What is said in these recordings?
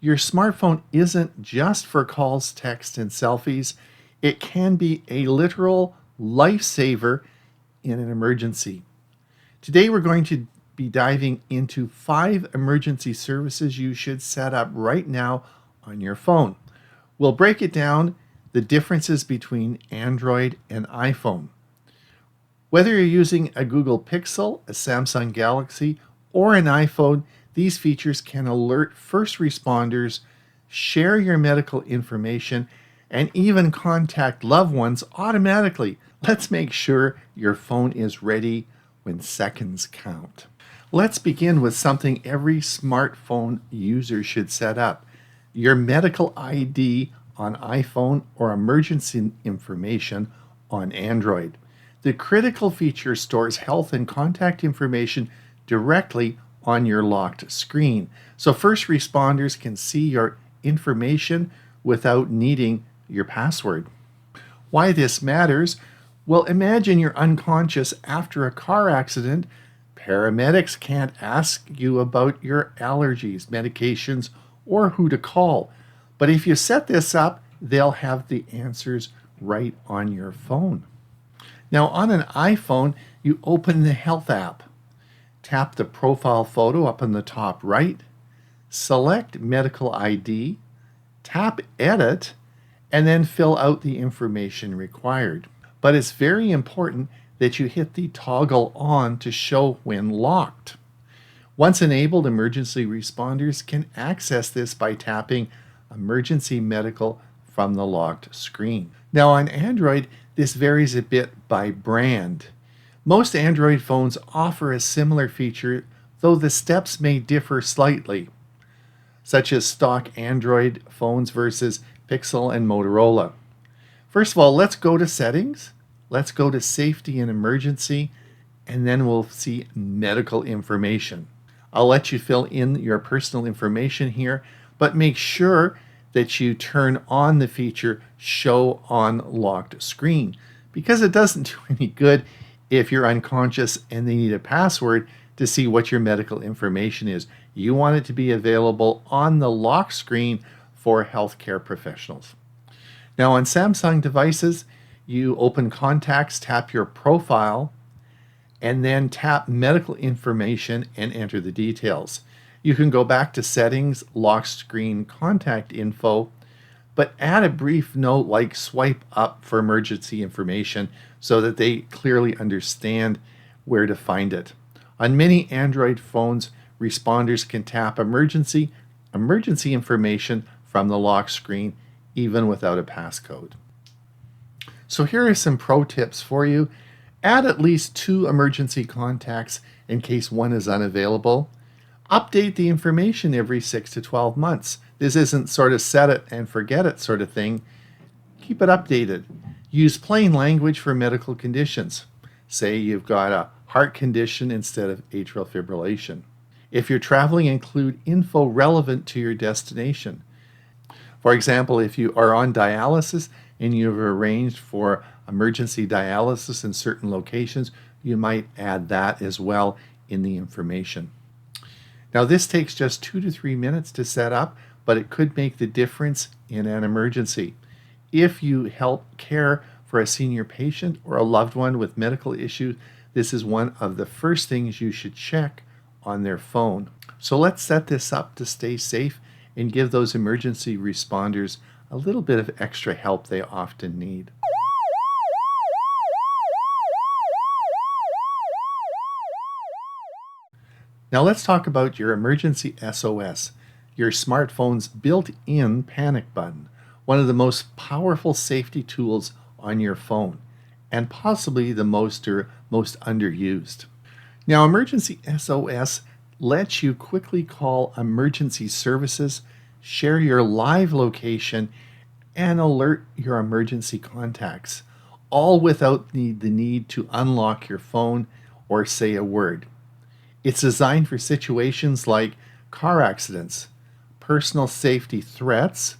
Your smartphone isn't just for calls, text, and selfies. It can be a literal lifesaver in an emergency. Today, we're going to be diving into 5 emergency services you should set up right now on your phone. We'll break it down, the differences between Android and iPhone. Whether you're using a Google Pixel, a Samsung Galaxy, or an iPhone, these features can alert first responders, share your medical information, and even contact loved ones automatically. Let's make sure your phone is ready when seconds count. Let's begin with something every smartphone user should set up: your medical ID on iPhone or emergency information on Android. The critical feature stores health and contact information directly on your locked screen, so first responders can see your information without needing your password. Why this matters? Well, imagine you're unconscious after a car accident. Paramedics can't ask you about your allergies, medications, or who to call. But if you set this up, they'll have the answers right on your phone. Now, on an iPhone, you open the Health app. Tap the profile photo up in the top right. Select Medical ID. Tap Edit, and then fill out the information required. But it's very important that you hit the toggle on to show when locked. Once enabled, emergency responders can access this by tapping Emergency Medical from the locked screen. Now on Android, this varies a bit by brand. Most Android phones offer a similar feature, though the steps may differ slightly, such as stock Android phones versus Pixel and Motorola. First of all, let's go to Settings. Let's go to Safety and Emergency, and then we'll see Medical Information. I'll let you fill in your personal information here, but make sure that you turn on the feature Show on Locked Screen, because it doesn't do any good if you're unconscious and they need a password to see what your medical information is. You want it to be available on the lock screen for healthcare professionals. Now on Samsung devices, you open Contacts, tap your profile, and then tap Medical Information and enter the details. You can go back to Settings, Lock Screen, Contact Info, but add a brief note like swipe up for emergency information so that they clearly understand where to find it. On many Android phones, responders can tap emergency information from the lock screen even without a passcode. So here are some pro tips for you. Add at least 2 emergency contacts in case one is unavailable. Update the information every 6 to 12 months. This isn't sort of set it and forget it sort of thing. Keep it updated. Use plain language for medical conditions. Say you've got a heart condition instead of atrial fibrillation. If you're traveling, include info relevant to your destination. For example, if you are on dialysis and you've arranged for emergency dialysis in certain locations, you might add that as well in the information. Now, this takes just 2 to 3 minutes to set up, but it could make the difference in an emergency. If you help care for a senior patient or a loved one with medical issues, this is one of the first things you should check on their phone. So let's set this up to stay safe and give those emergency responders a little bit of extra help they often need. Now let's talk about your Emergency SOS, your smartphone's built-in panic button, one of the most powerful safety tools on your phone, and possibly the most underused. Now, Emergency SOS lets you quickly call emergency services, share your live location, and alert your emergency contacts, all without the need to unlock your phone or say a word. It's designed for situations like car accidents, personal safety threats,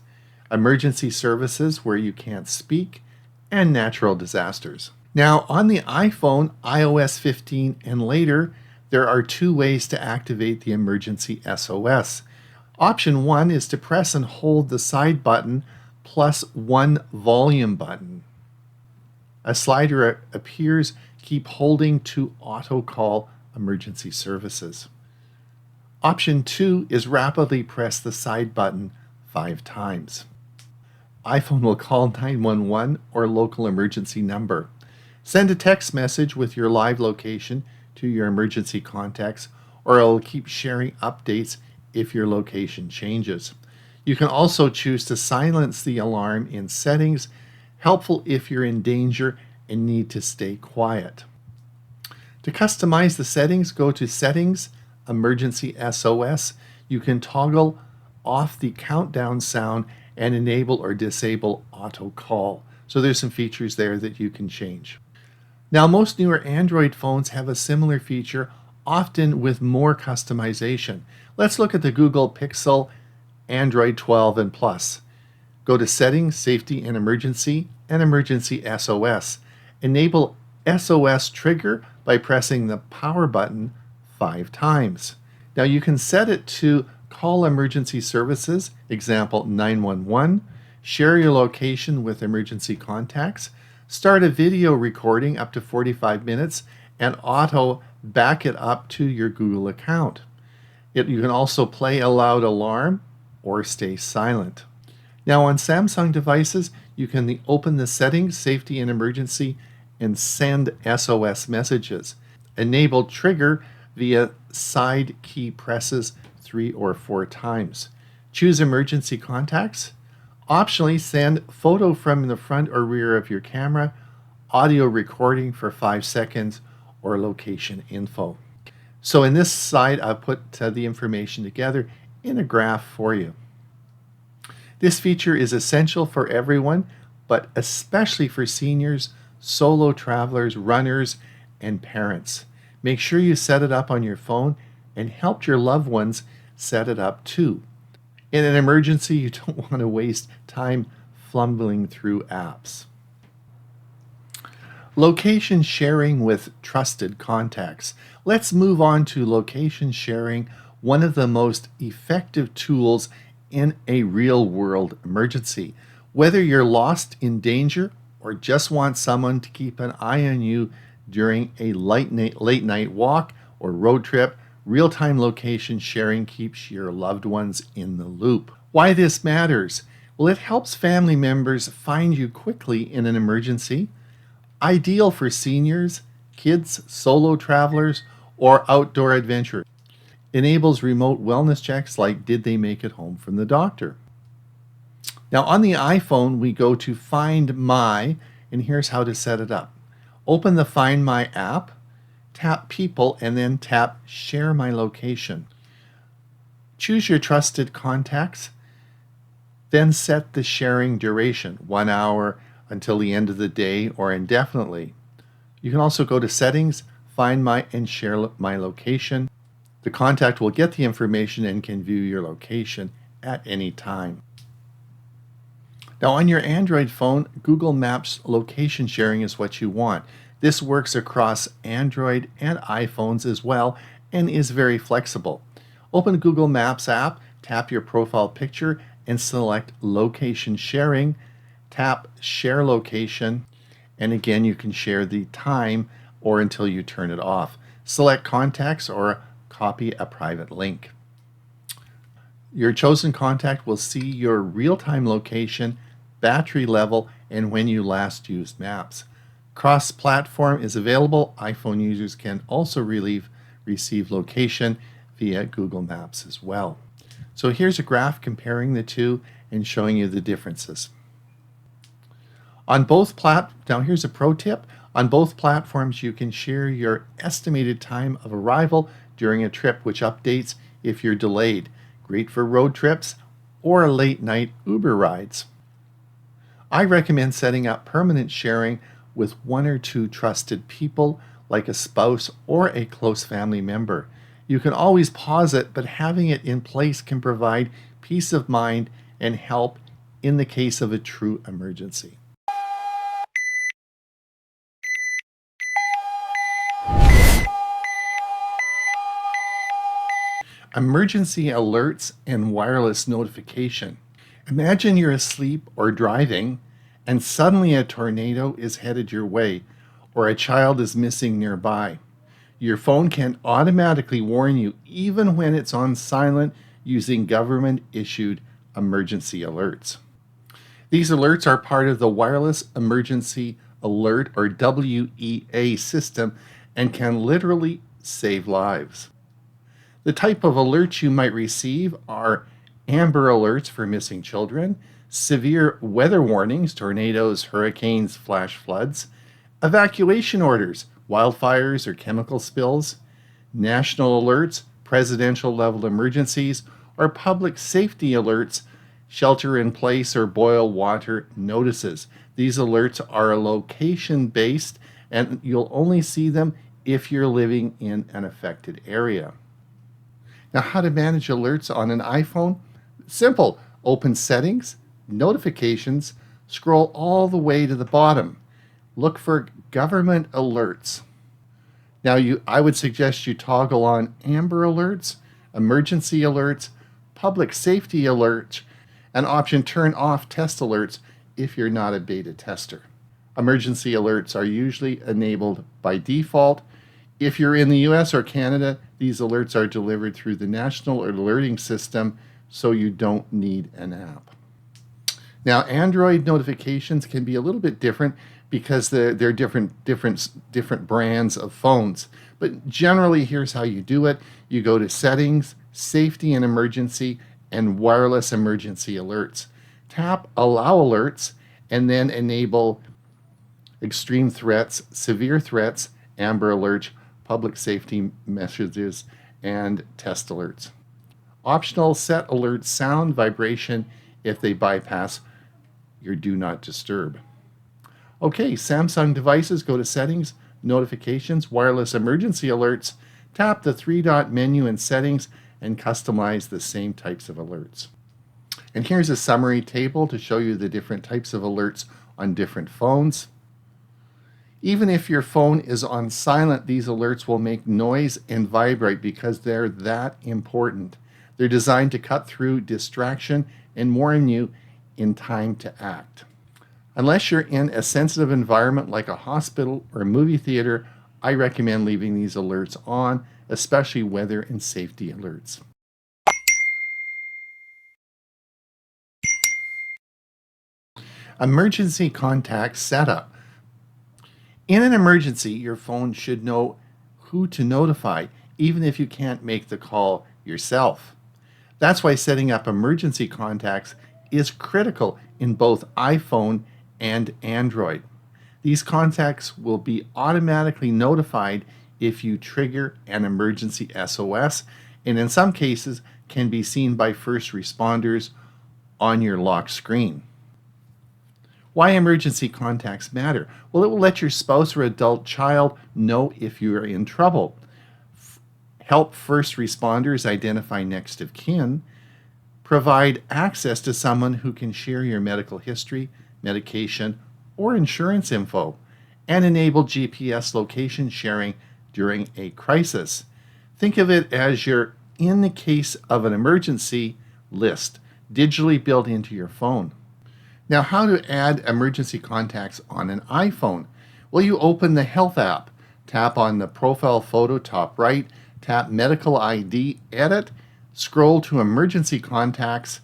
emergency services where you can't speak, and natural disasters. Now, on the iPhone, iOS 15 and later, there are 2 ways to activate the Emergency SOS. Option 1 is to press and hold the side button plus one volume button. A slider appears. Keep holding to auto call emergency services. Option 2 is rapidly press the side button 5 times. iPhone will call 911 or local emergency number. Send a text message with your live location to your emergency contacts, or it will keep sharing updates if your location changes. You can also choose to silence the alarm in settings, helpful if you're in danger and need to stay quiet. To customize the settings, go to Settings, Emergency SOS. You can toggle off the countdown sound and enable or disable auto call. So there's some features there that you can change. Now, most newer Android phones have a similar feature, often with more customization. Let's look at the Google Pixel Android 12 and Plus. Go to Settings, Safety and Emergency SOS. Enable SOS trigger by pressing the power button 5 times. Now you can set it to call emergency services, example 911, share your location with emergency contacts, start a video recording up to 45 minutes, and auto back it up to your Google account. You can also play a loud alarm or stay silent. Now on Samsung devices, you can open the Settings, Safety and Emergency, and send SOS messages. Enable trigger via side key presses 3 or 4 times. Choose emergency contacts. Optionally, send photo from the front or rear of your camera, audio recording for 5 seconds, or location info. So in this slide, I've put the information together in a graph for you. This feature is essential for everyone, but especially for seniors, solo travelers, runners, and parents. Make sure you set it up on your phone and help your loved ones set it up too. In an emergency, you don't want to waste time fumbling through apps. Location sharing with trusted contacts. Let's move on to location sharing, one of the most effective tools in a real-world emergency. Whether you're lost in danger or just want someone to keep an eye on you during a late night walk or road trip, real-time location sharing keeps your loved ones in the loop. Why this matters? Well, it helps family members find you quickly in an emergency. Ideal for seniors, kids, solo travelers, or outdoor adventurers. Enables remote wellness checks like did they make it home from the doctor. Now on the iPhone, we go to Find My, and here's how to set it up. Open the Find My app, tap People, and then tap Share My Location. Choose your trusted contacts, then set the sharing duration, 1 hour until the end of the day or indefinitely. You can also go to Settings, Find My, and Share My Location. The contact will get the information and can view your location at any time. Now on your Android phone, Google Maps location sharing is what you want. This works across Android and iPhones as well and is very flexible. Open Google Maps app, tap your profile picture and select Location Sharing. Tap Share Location, and again you can share the time or until you turn it off. Select Contacts or copy a private link. Your chosen contact will see your real-time location, battery level, and when you last used maps. Cross-platform is available. iPhone users can also receive location via Google Maps as well. So here's a graph comparing the two and showing you the differences. Now here's a pro tip. On both platforms, you can share your estimated time of arrival during a trip, which updates if you're delayed. Great for road trips or late night Uber rides. I recommend setting up permanent sharing with 1 or 2 trusted people, like a spouse or a close family member. You can always pause it, but having it in place can provide peace of mind and help in the case of a true emergency. Emergency alerts and wireless notification. Imagine you're asleep or driving, and suddenly a tornado is headed your way, or a child is missing nearby. Your phone can automatically warn you even when it's on silent using government-issued emergency alerts. These alerts are part of the Wireless Emergency Alert, or WEA system, and can literally save lives. The type of alerts you might receive are amber alerts for missing children, severe weather warnings, tornadoes, hurricanes, flash floods, evacuation orders, wildfires or chemical spills, national alerts, presidential level emergencies, or public safety alerts, shelter in place or boil water notices. These alerts are location based, and you'll only see them if you're living in an affected area. Now, how to manage alerts on an iPhone? Simple. Open Settings, Notifications, scroll all the way to the bottom. Look for Government Alerts. Now, I would suggest you toggle on Amber Alerts, Emergency Alerts, Public Safety Alerts, and option Turn Off Test Alerts if you're not a beta tester. Emergency alerts are usually enabled by default. If you're in the US or Canada, these alerts are delivered through the National Alerting System, so you don't need an app. Now, Android notifications can be a little bit different because they're different brands of phones. But generally, here's how you do it. You go to Settings, Safety and Emergency, and Wireless Emergency Alerts. Tap Allow Alerts, and then enable Extreme Threats, Severe Threats, Amber Alerts, Public Safety Messages, and Test Alerts. Optional, set alert sound vibration if they bypass your Do Not Disturb. Okay, Samsung devices, go to Settings, Notifications, Wireless Emergency Alerts, tap the three-dot menu in Settings, and customize the same types of alerts. And here's a summary table to show you the different types of alerts on different phones. Even if your phone is on silent, these alerts will make noise and vibrate because they're that important. They're designed to cut through distraction and warn you in time to act. Unless you're in a sensitive environment like a hospital or a movie theater, I recommend leaving these alerts on, especially weather and safety alerts. Emergency contact setup. In an emergency, your phone should know who to notify, even if you can't make the call yourself. That's why setting up emergency contacts is critical in both iPhone and Android. These contacts will be automatically notified if you trigger an emergency SOS, and in some cases can be seen by first responders on your lock screen. Why emergency contacts matter? Well, it will let your spouse or adult child know if you are in trouble, help first responders identify next of kin, provide access to someone who can share your medical history, medication, or insurance info, and enable GPS location sharing during a crisis. Think of it as your in the case of an emergency list, digitally built into your phone. Now, how to add emergency contacts on an iPhone? Well, you open the Health app, tap on the profile photo top right, tap Medical ID, edit, scroll to Emergency Contacts,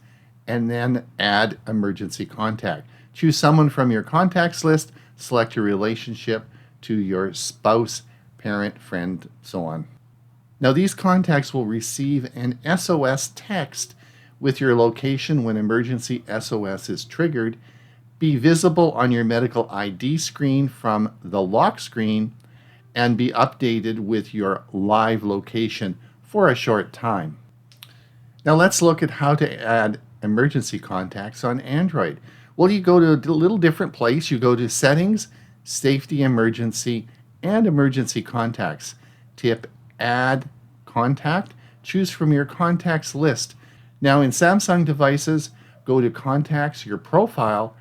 and then add Emergency Contact. Choose someone from your contacts list, select your relationship to your spouse, parent, friend, so on. Now, these contacts will receive an SOS text with your location when emergency SOS is triggered, be visible on your medical ID screen from the lock screen, and be updated with your live location for a short time. Now let's look at how to add emergency contacts on Android. Well, you go to a little different place. You go to Settings, Safety, Emergency, and Emergency Contacts. Tip Add Contact. Choose from your contacts list. Now in Samsung devices, go to Contacts, your profile,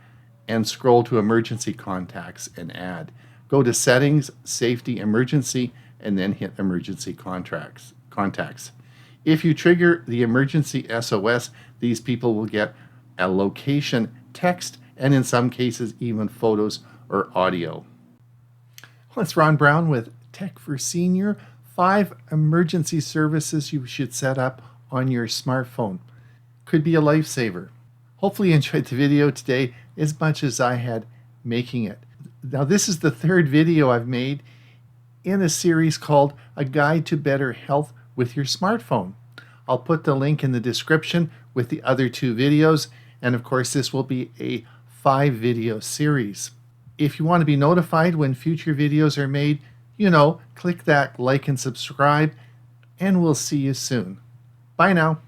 and scroll to Emergency Contacts and add. Go to Settings, Safety, Emergency, and then hit Emergency Contacts. If you trigger the emergency SOS, these people will get a location text and in some cases even photos or audio. Well, it's Ron Brown with Tech for Senior. 5 emergency services you should set up on your smartphone. Could be a lifesaver. Hopefully you enjoyed the video today as much as I had making it. Now this is the 3rd video I've made in a series called A Guide to Better Health with Your Smartphone. I'll put the link in the description with the other 2 videos, and of course this will be a 5-video series. If you want to be notified when future videos are made, click that like and subscribe, and we'll see you soon. Bye now.